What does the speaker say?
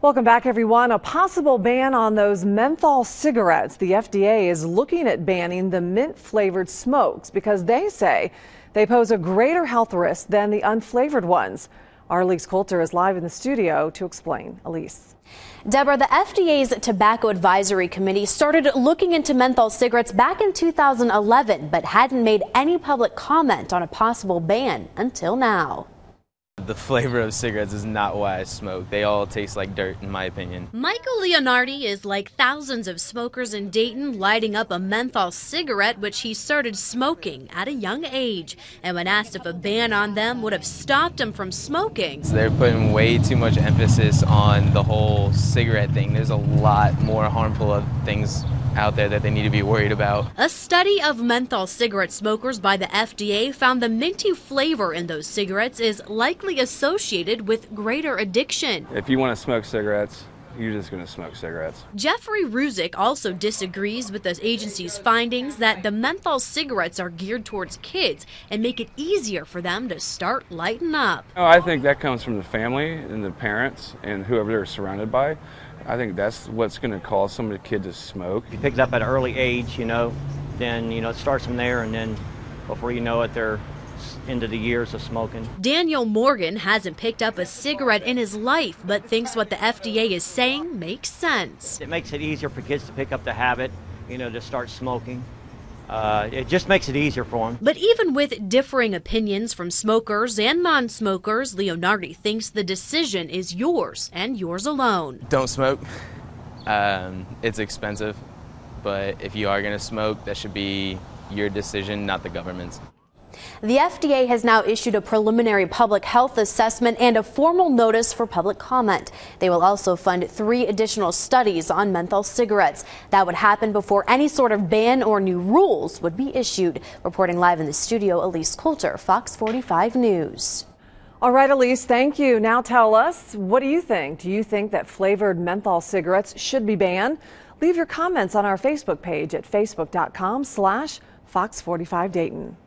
Welcome back, everyone. A possible ban on those menthol cigarettes. The FDA is looking at banning the mint-flavored smokes because they say they pose a greater health risk than the unflavored ones. Our Elise Coulter is live in the studio to explain. Elise. Deborah, the FDA's Tobacco Advisory Committee started looking into menthol cigarettes back in 2011, but hadn't made any public comment on a possible ban until now. The flavor of cigarettes is not why I smoke. They all taste like dirt, in my opinion. Michael Leonardi is like thousands of smokers in Dayton, lighting up a menthol cigarette, which he started smoking at a young age. And when asked if a ban on them would have stopped him from smoking, So they're putting way too much emphasis on the whole cigarette thing. There's a lot more harmful of things out there that they need to be worried about. A study of menthol cigarette smokers by the FDA found the minty flavor in those cigarettes is likely associated with greater addiction. If you want to smoke cigarettes, you're just going to smoke cigarettes. Jeffrey Ruzick also disagrees with the agency's findings that the menthol cigarettes are geared towards kids and make it easier for them to start lighting up. Oh, I think that comes from the family and the parents and whoever they're surrounded by. I think that's what's going to cause some of the kids to smoke. If you pick it up at an early age, then it starts from there, and then before you know it, they're into the years of smoking. Daniel Morgan hasn't picked up a cigarette in his life, but thinks what the FDA is saying makes sense. It makes it easier for kids to pick up the habit, to start smoking. It just makes it easier for them. But even with differing opinions from smokers and non-smokers, Leonardi thinks the decision is yours and yours alone. Don't smoke. It's expensive, but if you are going to smoke, that should be your decision, not the government's. The FDA has now issued a preliminary public health assessment and a formal notice for public comment. They will also fund 3 additional studies on menthol cigarettes. That would happen before any sort of ban or new rules would be issued. Reporting live in the studio, Elise Coulter, Fox 45 News. All right, Elise, thank you. Now tell us, what do you think? Do you think that flavored menthol cigarettes should be banned? Leave your comments on our Facebook page at facebook.com/Fox45 Dayton.